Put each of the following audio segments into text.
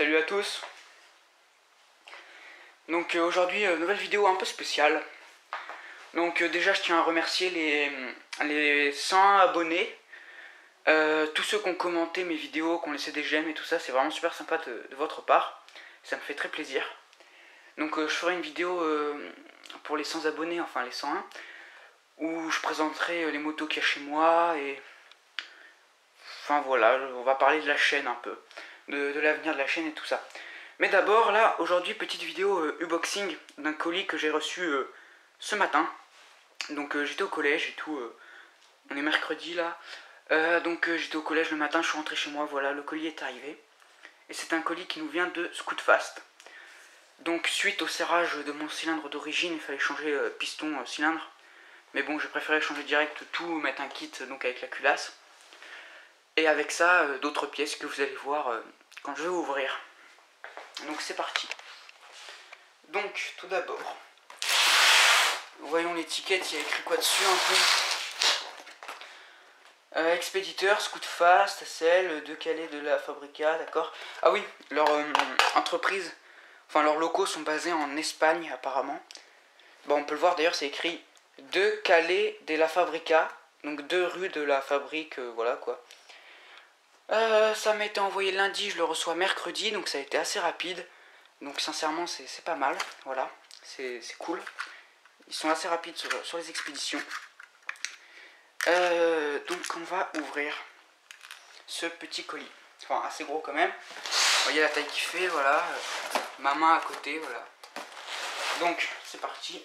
Salut à tous. Donc aujourd'hui, nouvelle vidéo un peu spéciale. Donc déjà je tiens à remercier les 100 abonnés. Tous ceux qui ont commenté mes vidéos, qui ont laissé des j'aime et tout ça, c'est vraiment super sympa de votre part. Ça me fait très plaisir. Donc je ferai une vidéo pour les 100 abonnés, enfin les 101, où je présenterai les motos qu'il y a chez moi et... Enfin voilà, on va parler de la chaîne un peu, de l'avenir de la chaîne et tout ça. Mais d'abord là, aujourd'hui, petite vidéo unboxing d'un colis que j'ai reçu ce matin. Donc j'étais au collège et tout, on est mercredi là. Donc j'étais au collège le matin, je suis rentré chez moi, voilà, le colis est arrivé. Et c'est un colis qui nous vient de Scootfast. Donc suite au serrage de mon cylindre d'origine, il fallait changer piston, cylindre. Mais bon, j'ai préféré changer direct tout, mettre un kit donc avec la culasse. Et avec ça, d'autres pièces que vous allez voir quand je vais ouvrir. Donc c'est parti. Donc tout d'abord, voyons l'étiquette, il y a écrit quoi dessus un peu. Expéditeur, Scootfast, SL, de Calais de la Fabrica, d'accord. Ah oui, leur entreprise, enfin leurs locaux sont basés en Espagne apparemment. Bon, on peut le voir d'ailleurs, c'est écrit de Calais de la Fabrica, donc 2 rue de la fabrique, voilà quoi. Ça m'a été envoyé lundi, je le reçois mercredi, donc ça a été assez rapide. Donc sincèrement c'est pas mal, voilà, c'est cool. Ils sont assez rapides sur les expéditions. Donc on va ouvrir ce petit colis. Enfin assez gros quand même. Vous voyez la taille qu'il fait, voilà. Ma main à côté, voilà. Donc c'est parti.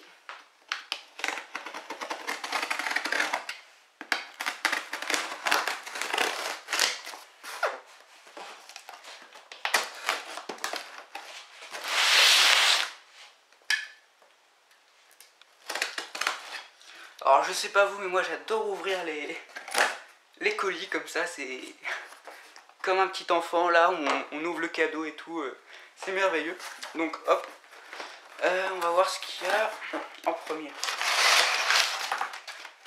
Alors je sais pas vous, mais moi j'adore ouvrir les colis comme ça, c'est comme un petit enfant là, où on ouvre le cadeau et tout, c'est merveilleux. Donc hop, on va voir ce qu'il y a en premier.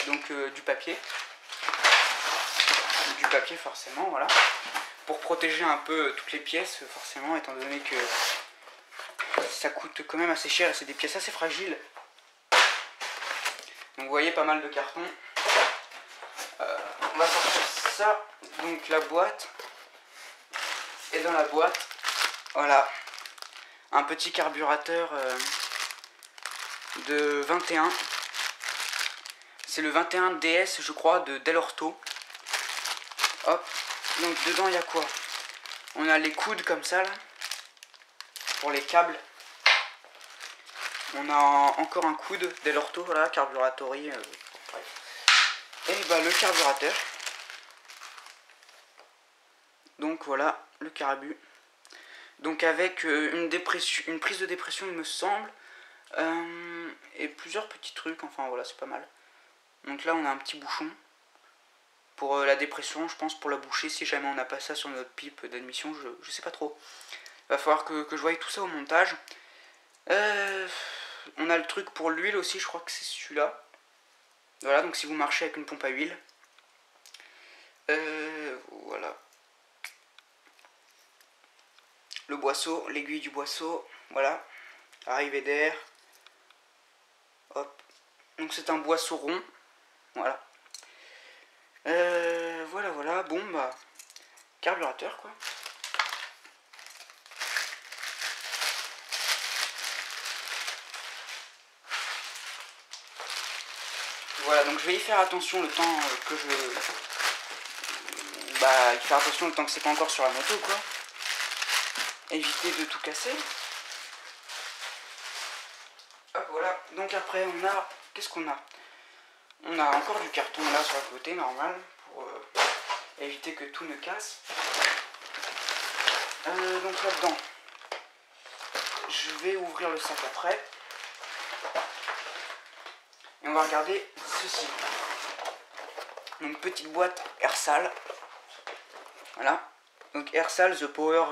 Donc du papier forcément, voilà, pour protéger un peu toutes les pièces forcément, étant donné que ça coûte quand même assez cher et c'est des pièces assez fragiles. Donc vous voyez pas mal de cartons. On va sortir ça, donc la boîte. Et dans la boîte, voilà, un petit carburateur de 21. C'est le 21 DS je crois de Dell'Orto. Hop, donc dedans il y a quoi? On a les coudes comme ça là, pour les câbles. On a encore un coude Dell'Orto, voilà, carburatory. Et bah le carburateur. Donc voilà le carbu. Donc avec une prise de dépression il me semble. Et plusieurs petits trucs, enfin voilà, c'est pas mal. Donc là on a un petit bouchon pour la dépression, je pense, pour la boucher si jamais on n'a pas ça sur notre pipe d'admission, je sais pas trop. Il va falloir que je voie tout ça au montage. On a le truc pour l'huile aussi, je crois que c'est celui-là. Voilà, donc si vous marchez avec une pompe à huile. Voilà. Le boisseau, l'aiguille du boisseau, voilà. Arrivée d'air. Hop. Donc c'est un boisseau rond. Voilà. Voilà. Bon, bah, carburateur, quoi. Voilà, donc je vais y faire attention le temps que je... Bah, y faire attention le temps que c'est pas encore sur la moto, quoi. Éviter de tout casser. Hop, voilà. Donc après, on a... Qu'est-ce qu'on a? On a encore du carton là sur le côté, normal, pour éviter que tout ne casse. Donc là-dedans, je vais ouvrir le sac après. Et on va regarder ceci. Donc petite boîte Airsal. Voilà. Donc Airsal, The Power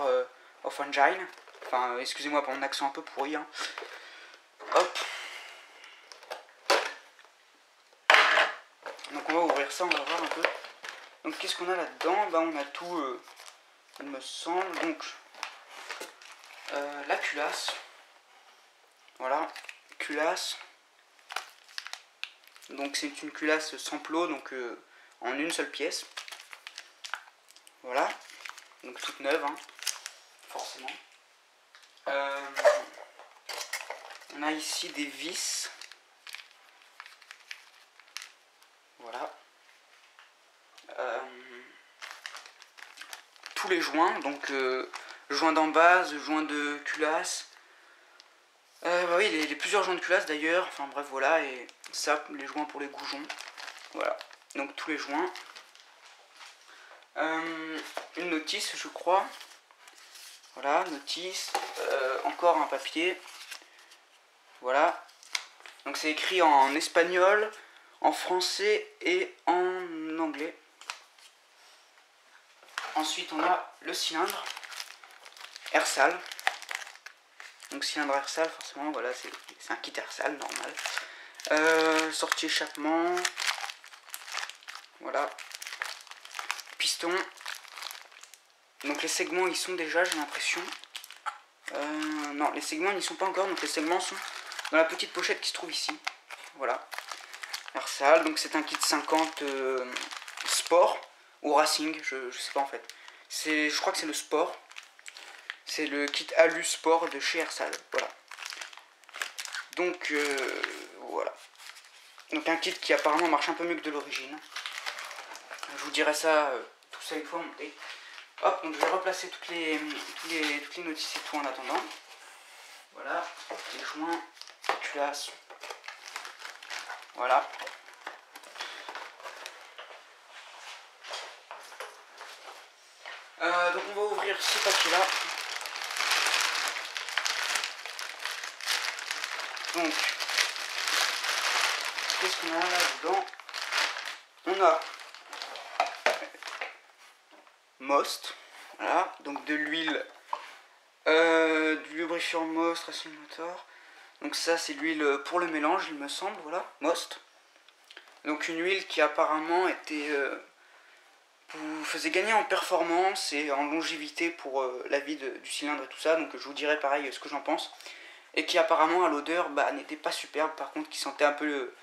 of Engine. Enfin, excusez-moi pour mon accent un peu pourri. Hein. Hop. Donc on va ouvrir ça, on va voir un peu. Donc qu'est-ce qu'on a là-dedans? Bah on a tout, il me semble. Donc la culasse. Voilà, culasse. Donc c'est une culasse sans plot, donc en une seule pièce. Voilà, donc toute neuve, hein, forcément. On a ici des vis. Voilà. Tous les joints, donc joint d'embase, joint de culasse. Bah oui, les plusieurs joints de culasse d'ailleurs, enfin bref voilà, et ça, les joints pour les goujons. Voilà, donc tous les joints. Une notice, je crois. Voilà, notice. Encore un papier. Voilà. Donc c'est écrit en espagnol, en français et en anglais. Ensuite on a le cylindre Ersal. Donc cylindre Ersal, forcément, voilà, c'est un kit Ersal normal. Sortie échappement. Voilà. Piston. Donc les segments ils sont déjà, j'ai l'impression. Non, les segments ils n'y sont pas encore, donc les segments sont dans la petite pochette qui se trouve ici. Voilà. Ersal, donc c'est un kit 50 sport ou racing, je sais pas en fait. Je crois que c'est le sport. C'est le kit Alu Sport de chez Ersal. Voilà. Donc voilà. Donc un kit qui apparemment marche un peu mieux que de l'origine. Je vous dirai ça, tout ça une fois monté. Hop, donc je vais replacer toutes les notices et tout en attendant. Voilà, les joints, culasse. Voilà. Donc on va ouvrir ce papier là. Donc, qu'est-ce qu'on a là-dedans? On a Most, voilà, donc de l'huile, du lubrifiant Most, Racing Motor. Donc ça c'est l'huile pour le mélange, il me semble, voilà, Most. Donc une huile qui apparemment était, vous faisait gagner en performance et en longévité pour la vie du cylindre et tout ça. Donc je vous dirai pareil ce que j'en pense. Et qui apparemment à l'odeur n'était pas superbe, par contre qui sentait un peu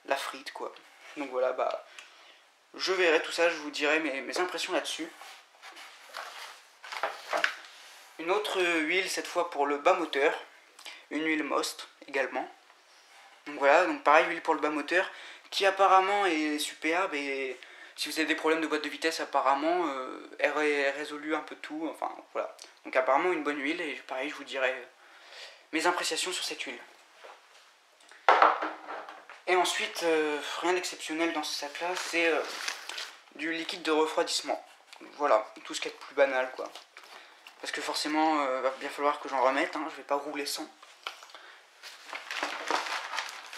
la frite quoi. Donc voilà, je verrai tout ça, je vous dirai mes impressions là-dessus. Une autre huile, cette fois pour le bas moteur, une huile Most également. Donc voilà, donc pareil, huile pour le bas moteur, qui apparemment est superbe, et si vous avez des problèmes de boîte de vitesse, apparemment, elle résolue un peu tout, enfin voilà. Donc apparemment une bonne huile, et pareil, je vous dirai mes appréciations sur cette huile. Et ensuite, rien d'exceptionnel dans ce sac-là, c'est du liquide de refroidissement. Voilà, tout ce qui est plus banal quoi. Parce que forcément, va bien falloir que j'en remette, hein, je vais pas rouler sans.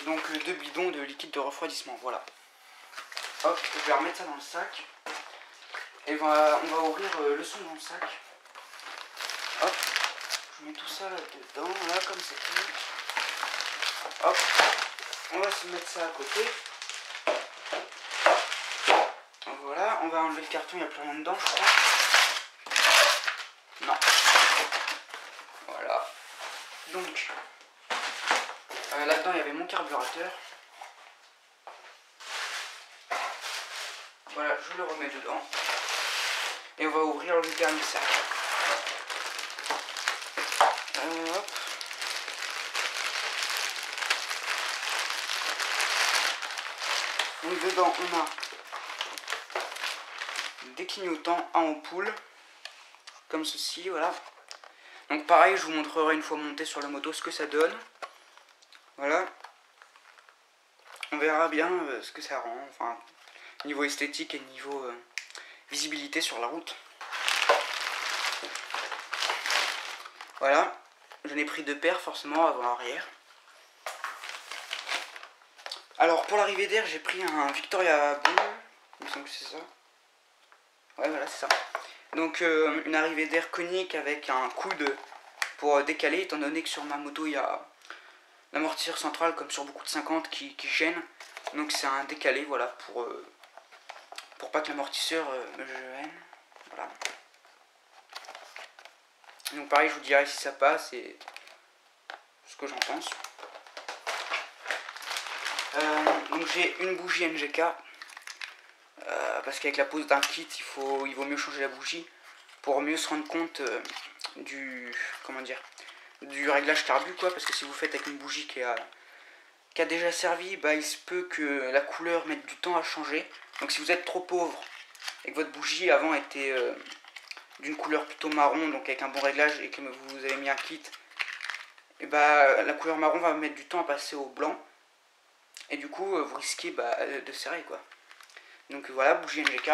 Donc 2 bidons de liquide de refroidissement, voilà. Hop, je vais remettre ça dans le sac. Et on va ouvrir le son dans le sac. Hop, je mets tout ça là-dedans, là, comme c'est tout. Hop, on va se mettre ça à côté. Voilà, on va enlever le carton, il n'y a plus rien dedans, je crois. Non. Voilà. Donc, là-dedans, il y avait mon carburateur. Voilà, je le remets dedans. Et on va ouvrir le dernier sac. Hop. Donc dedans, on a des clignotants à ampoule. Comme ceci, voilà. Donc pareil, je vous montrerai une fois monté sur la moto ce que ça donne. Voilà. On verra bien ce que ça rend, enfin, niveau esthétique et niveau visibilité sur la route. Voilà. J'en ai pris 2 paires forcément avant-arrière. Alors pour l'arrivée d'air, j'ai pris un Victoria Bull. Il me semble que c'est ça. Ouais, voilà, c'est ça. Donc une arrivée d'air conique avec un coude pour décaler, étant donné que sur ma moto il y a l'amortisseur central comme sur beaucoup de 50 qui gêne. Donc c'est un décalé, voilà, pour pas que l'amortisseur me gêne. Voilà. Donc pareil, je vous dirai si ça passe et ce que j'en pense. Donc j'ai une bougie NGK. Parce qu'avec la pose d'un kit, il vaut mieux changer la bougie pour mieux se rendre compte du réglage carbu, quoi. Parce que si vous faites avec une bougie qui a déjà servi, bah, il se peut que la couleur mette du temps à changer. Donc si vous êtes trop pauvre et que votre bougie avant était d'une couleur plutôt marron, donc avec un bon réglage, et que vous avez mis un kit, et bah, la couleur marron va mettre du temps à passer au blanc. Et du coup, vous risquez de serrer, quoi. Donc voilà, bougie NGK.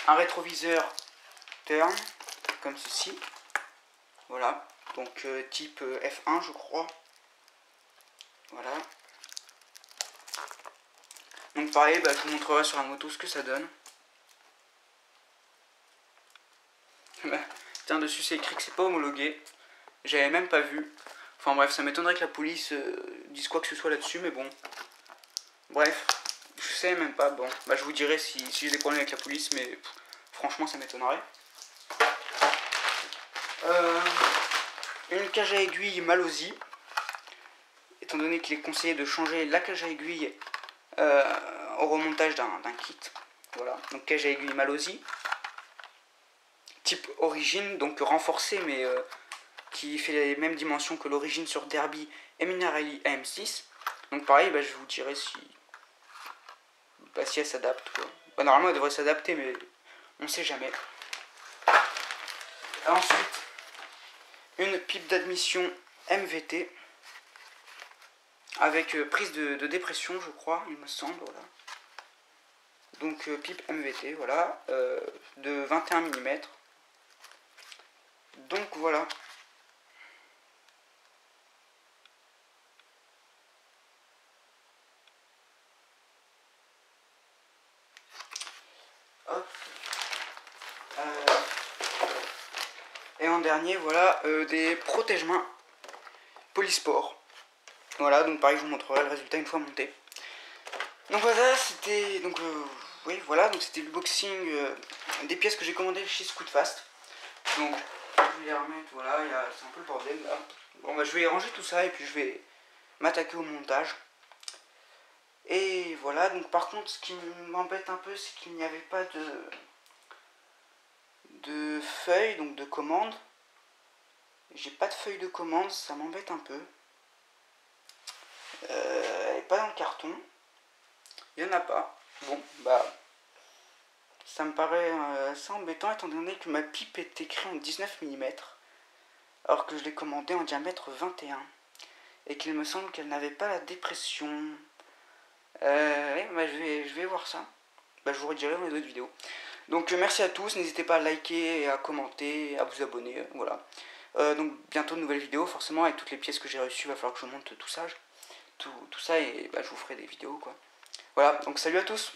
Un rétroviseur turn, comme ceci. Voilà, donc type F1 je crois. Voilà. Donc pareil, je vous montrerai sur la moto ce que ça donne. Tiens, dessus c'est écrit que c'est pas homologué. J'avais même pas vu. Enfin bref, ça m'étonnerait que la police dise quoi que ce soit là-dessus, mais bon. Bref, je sais même pas. Bon, je vous dirai si j'ai des problèmes avec la police, mais franchement ça m'étonnerait. Une cage à aiguille Malozzi. Étant donné qu'il est conseillé de changer la cage à aiguille au remontage d'un kit. Voilà, donc cage à aiguille Malozzi. Type origine, donc renforcée, mais qui fait les mêmes dimensions que l'origine sur Derby et Minarelli AM6. Donc pareil, je vous dirai si elle s'adapte. Normalement elle devrait s'adapter, mais on sait jamais. Ensuite, une pipe d'admission MVT avec prise de dépression, je crois, il me semble. Voilà. Donc pipe MVT, voilà, de 21 mm. Donc voilà. Hop. Et en dernier, voilà, des protège-mains Polysport. Voilà, donc pareil, je vous montrerai le résultat une fois monté. Donc voilà, c'était donc oui, voilà, donc c'était le boxing des pièces que j'ai commandées chez Scootfast. Donc je vais les remettre, voilà, c'est un peu le bordel là. Bon je vais ranger tout ça et puis je vais m'attaquer au montage. Et voilà, donc par contre ce qui m'embête un peu, c'est qu'il n'y avait pas de feuille, donc de commande. J'ai pas de feuille de commande, ça m'embête un peu. Elle n'est pas dans le carton. Il n'y en a pas. Bon, ça me paraît assez embêtant étant donné que ma pipe est écrite en 19 mm alors que je l'ai commandée en diamètre 21 et qu'il me semble qu'elle n'avait pas la dépression. Je vais voir ça. Je vous redirai dans les autres vidéos. Donc merci à tous, n'hésitez pas à liker, à commenter, à vous abonner, voilà. Donc bientôt de nouvelles vidéos, forcément avec toutes les pièces que j'ai reçues, il va falloir que je monte tout ça. Tout ça et je vous ferai des vidéos, quoi. Voilà, donc salut à tous.